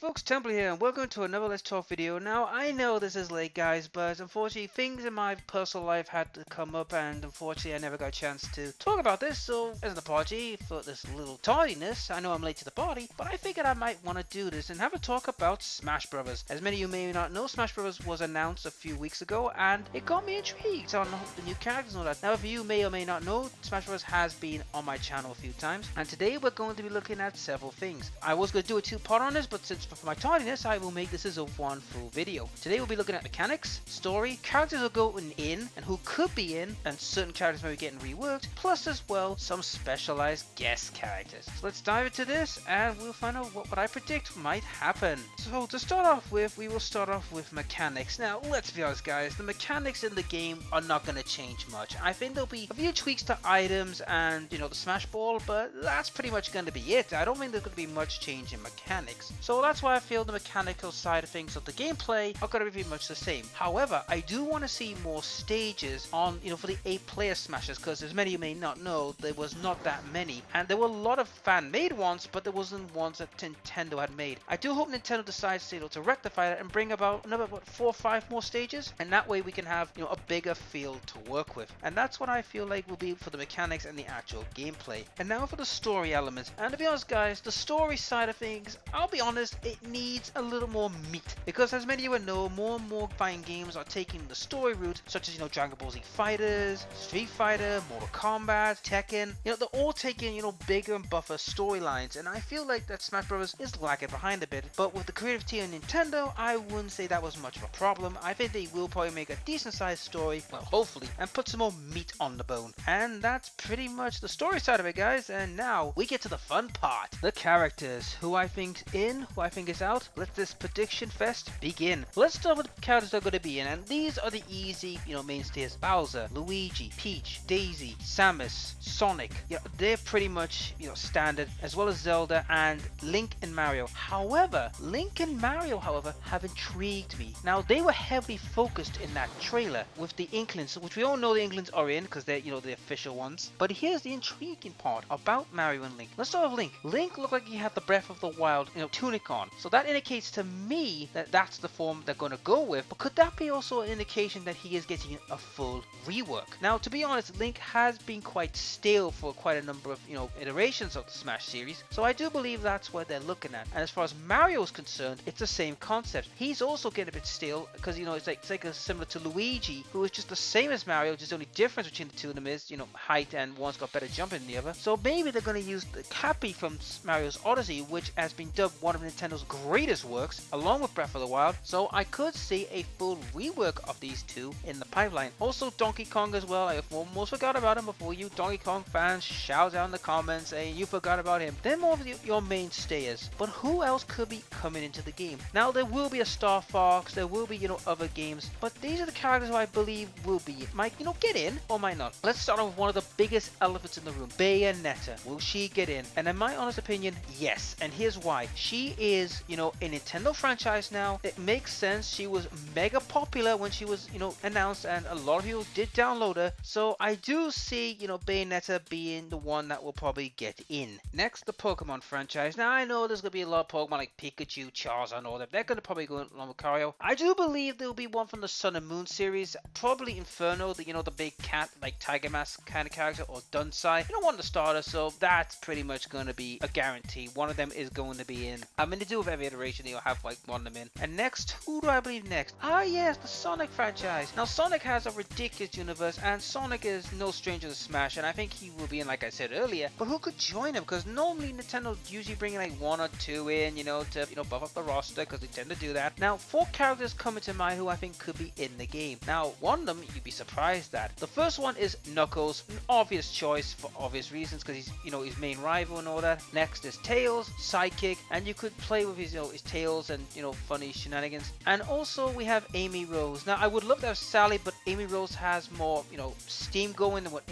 folks, Temple here, and welcome to another Let's Talk video. Now, I know this is late, guys, but unfortunately, things in my personal life had to come up, and unfortunately, I never got a chance to talk about this, so as an apology for this little tardiness, I know I'm late to the party, but I figured I might want to do this and have a talk about Smash Brothers. As many of you may not know, Smash Brothers was announced a few weeks ago, and it got me intrigued on the new characters and all that. Now, if you may or may not know, Smash Brothers has been on my channel a few times, and today we're going to be looking at several things. I was going to do a two-part on this, but since for my tardiness, I will make this as a one full video. Today we'll be looking at mechanics, story, characters are going in and who could be in, and certain characters may be getting reworked, plus as well some specialized guest characters. So let's dive into this and we'll find out what I predict might happen. So to start off with, we will start off with mechanics. Now let's be honest, guys, the mechanics in the game are not going to change much. I think there'll be a few tweaks to items and the Smash Ball, but that's pretty much going to be it. I don't think there's going to be much change in mechanics. So that's why I feel the mechanical side of things of the gameplay are going to be pretty much the same. However, I do want to see more stages on, for the 8-player Smashes, because as many of you may not know, there was not that many, and there were a lot of fan-made ones, but there wasn't ones that Nintendo had made. I do hope Nintendo decides to rectify that and bring about another 4 or 5 more stages, and that way we can have a bigger field to work with. And that's what I feel like will be for the mechanics and the actual gameplay. And now for the story elements. And to be honest, guys, the story side of things, I'll be honest, it needs a little more meat, because as many of you know, more and more fighting games are taking the story route, such as Dragon Ball Z Fighters, Street Fighter, Mortal Kombat, Tekken. They're all taking bigger and buffer storylines, and I feel like that Smash Bros is lagging behind a bit. But with the creative team in Nintendo, I wouldn't say that was much of a problem. I think they will probably make a decent sized story, well, hopefully, and put some more meat on the bone. And that's pretty much the story side of it, guys. And now we get to the fun part, the characters, who I think in, who I think is out. Let this prediction fest begin. Let's start with the characters that are going to be in, and these are the easy, mainstays: Bowser, Luigi, Peach, Daisy, Samus, Sonic. They're pretty much, standard, as well as Zelda and Link and Mario. However, Link and Mario, have intrigued me. Now, they were heavily focused in that trailer with the Inklings, which we all know the Inklings are in because they're, the official ones. But here's the intriguing part about Mario and Link. Let's start with Link. Link looked like he had the Breath of the Wild, tunic on. So that indicates to me that that's the form they're going to go with. But could that be also an indication that he is getting a full rework? Now, to be honest, Link has been quite stale for quite a number of, iterations of the Smash series. So I do believe that's what they're looking at. And as far as Mario is concerned, it's the same concept. He's also getting a bit stale because, it's like similar to Luigi, who is just the same as Mario, just the only difference between the two of them is, height, and one's got better jumping than the other. So maybe they're going to use the Cappy from Mario's Odyssey, which has been dubbed one of Nintendo's greatest works, along with Breath of the Wild. So I could see a full rework of these two in the pipeline. Also Donkey Kong as well. I almost forgot about him before. You Donkey Kong fans shout out in the comments saying you forgot about him. They're more of your mainstays. But who else could be coming into the game? Now, there will be a Star Fox, there will be other games, but these are the characters who I believe will be might get in or might not. Let's start off with one of the biggest elephants in the room, Bayonetta. Will she get in? And in my honest opinion, yes. And here's why. She is a Nintendo franchise now. It makes sense. She was mega popular when she was announced, and a lot of people did download her. So I do see Bayonetta being the one that will probably get in. Next, the Pokemon franchise. Now, I know there's gonna be a lot of Pokemon like Pikachu, Charizard, and all that. They're gonna probably go along with Lucario. I do believe there will be one from the Sun and Moon series, probably Inferno, the big cat, like Tiger Mask kind of character, or Dunsai. One of the starters, so that's pretty much going to be a guarantee. One of them is going to be in. I mean, they do with every iteration, they'll have like one of them in. And next, who do I believe next? Ah, yes, the Sonic franchise. Now, Sonic has a ridiculous universe, and Sonic is no stranger to Smash, and I think he will be in, like I said earlier. But who could join him? Because normally Nintendo usually bring like 1 or 2 in, to buff up the roster, because they tend to do that. Now, 4 characters coming to mind who I think could be in the game. Now, one of them you'd be surprised at. The first one is Knuckles, an obvious choice for obvious reasons, because he's his main rival and all that. Next is Tails, sidekick, and you could play with his his Tails and funny shenanigans. And also we have Amy Rose. Now, I would love to have Sally, but Amy Rose has more steam going than what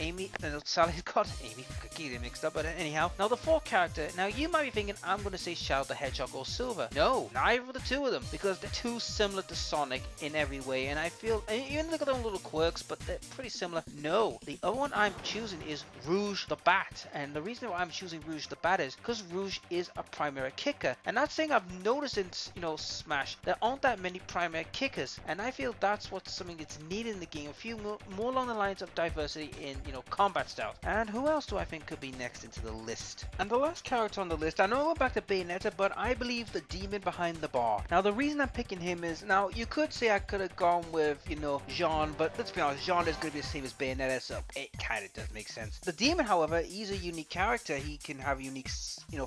Sally's got. Amy, get it mixed up, but anyhow. Now, the 4th character. Now, you might be thinking I'm going to say Shadow the Hedgehog or Silver. No, neither of the two of them, because they're too similar to Sonic in every way, and I feel, and even look at their own little quirks, but they're pretty similar. No, the other one I'm choosing is Rouge the Bat, and the reason why I'm choosing Rouge the Bat is because Rouge is a primary kicker, and that's thing I've noticed in, Smash, there aren't that many primary kickers, and I feel that's what's something that's needed in the game. A few more along the lines of diversity in, combat styles. And who else do I think could be next into the list? And the last character on the list, I know we're back to Bayonetta, but I believe the demon behind the bar. Now, the reason I'm picking him is, now, you could say I could have gone with, Jean, but let's be honest, Jean is going to be the same as Bayonetta, so it kind of does make sense. The demon, however, he's a unique character. He can have a unique,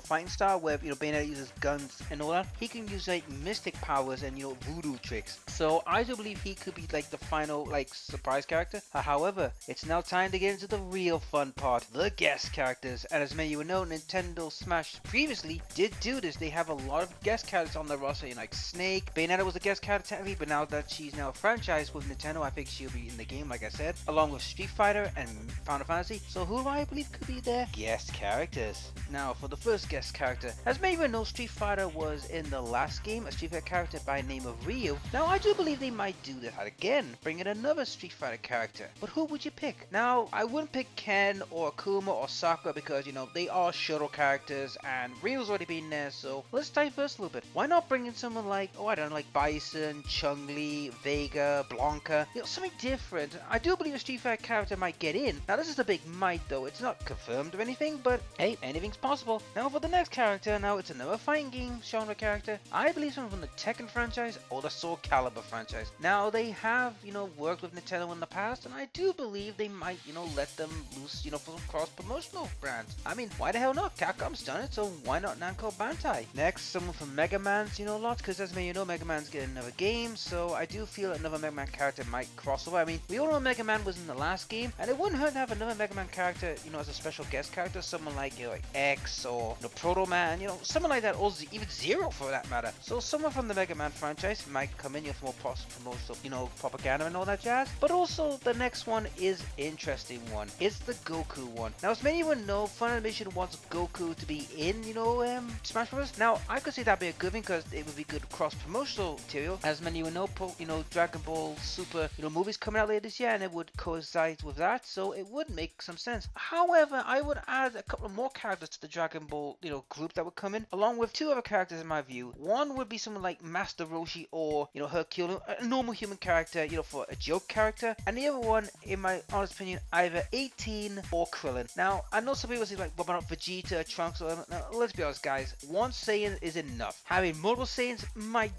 fighting style where, Bayonetta uses guns and all that. He can use, like, mystic powers and, voodoo tricks. So I do believe he could be, like, the final, like, surprise character. However, it's now time to get into the real fun part, the guest characters. And as many of you know, Nintendo Smash previously did do this. They have a lot of guest characters on the roster, like Snake. Bayonetta was a guest character technically, but now that she's now a franchise with Nintendo, I think she'll be in the game, like I said, along with Street Fighter and Final Fantasy. So who do I believe could be their guest characters? Now, for the first guest character, as many of you know, Street Fighter was in the last game, a Street Fighter character by the name of Ryu. Now, I do believe they might do that again, bring in another Street Fighter character. But who would you pick? Now, I wouldn't pick Ken or Akuma or Sakura because, they are shuttle characters and Ryu's already been there, so let's diverse a little bit. Why not bring in someone like, like Bison, Chun-Li, Vega, Blanca, something different. I do believe a Street Fighter character might get in. Now, this is a big might though. It's not confirmed or anything, but hey, anything's possible. Now, for the next character, now it's another fighting game genre character. I believe someone from the Tekken franchise or the Soul Calibur franchise. Now, they have, worked with Nintendo in the past, and I do believe they might, let them loose, for some cross-promotional brands. I mean, why the hell not? Capcom's done it, so why not Namco Bandai? Next, someone from Mega Man's, lots, because as many Mega Man's getting another game, so I do feel another Mega Man character might cross over. I mean, we all know Mega Man was in the last game, and it wouldn't hurt to have another Mega Man character, as a special guest character, someone like, like X or, Proto Man, someone like that, or even Zero for that matter. So someone from the Mega Man franchise might come in, for more promotional, propaganda and all that jazz. But also, the next one is interesting one. It's the Goku one. Now, as many of you know, Funimation wants Goku to be in, Smash Bros. Now, I could say that'd be a good thing because it would be good cross-promotional material. As many of you know, Dragon Ball Super, movies coming out later this year, and it would coincide with that, so it would make some sense. However, I would add a couple of more characters to the Dragon Ball, group that would come in, along with two other characters in my view. One would be someone like Master Roshi or, Hercule, a normal human character, for a joke character, and the other one, in my honest opinion, either 18 or Krillin. Now, I know some people say like, what about Vegeta, Trunks, or now, let's be honest, guys, one Saiyan is enough. Having multiple Saiyans might,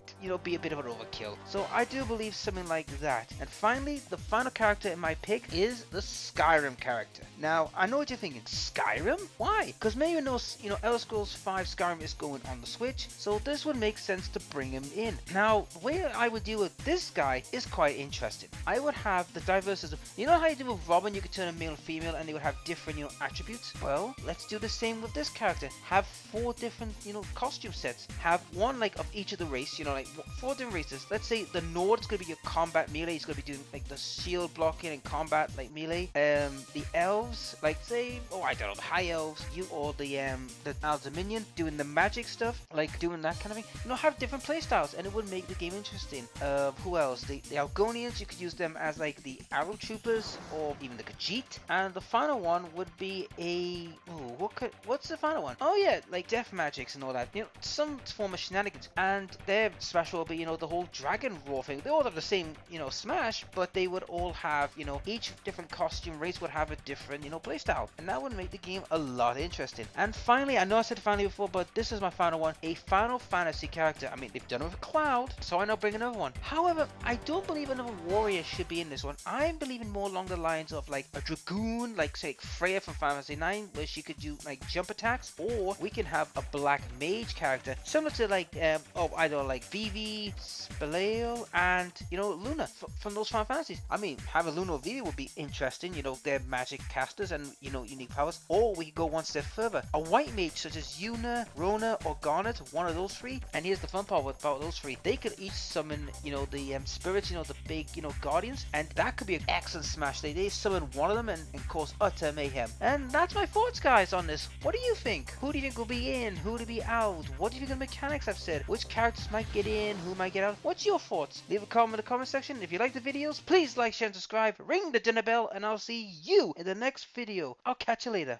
be a bit of an overkill. So I do believe something like that. And finally, the final character in my pick is the Skyrim character. Now, I know what you're thinking, Skyrim? Why? Because many of you know, Elder Scrolls 5 Skyrim is going on the Switch, so this would make sense to bring him in. Now, the way I would deal with this guy is quite interesting. I would have the diversity. You know how you do with Robin, you could turn a male and female and they would have different, attributes? Well, let's do the same with this character. Have 4 different, costume sets. Have one, like, of each of the race, like, 4 different races. Let's say the Nord's gonna be your combat melee. He's gonna be doing, like, the shield blocking and combat, like, melee. The elves, like, say, I don't know, the high elves, or the Alzaminion, doing the magic stuff, like, doing that kind of thing. Have different playstyles, and it would make the game interesting. Who else? The Algonians, you could use them as, like, the Arrow Troopers, or even the Khajiit. And the final one would be a... what's the final one? Oh, yeah, like, death magics and all that. Some form of shenanigans. And their Smash will be, the whole Dragon Roar thing. They all have the same, Smash, but they would all have, each different costume race would have a different, playstyle. And that would make the game a lot interesting. And finally, I know I said finally before, but this is my final one. A Final Fantasy character. I mean, they've done it with Cloud, so I now bring another one. However, I don't believe another warrior should be in this one. I'm believing more along the lines of, like, a Dragoon, like, say, Freya from Final Fantasy 9, where she could do, like, jump attacks, or we can have a Black Mage character, similar to, like, either, like, Vivi, Spaleo, and, Luna from those Final Fantasies. I mean, having Luna or Vivi would be interesting, they're magic casters and, unique powers, or we could go one step further. A White Mage such as Yuna, Rona, or Garnet, one of those 3, and here's the fun part about those 3. They could each summon, the spirits, the big, guardians, and that could be an excellent Smash. They summon one of them and cause utter mayhem. And that's my thoughts, guys, on this. What do you think? Who do you think will be in? Who will be out? What do you think of the mechanics I've said? Which characters might get in? Who might get out? What's your thoughts? Leave a comment in the comment section. If you like the videos, please like, share, and subscribe. Ring the dinner bell, and I'll see you in the next video. I'll catch you later.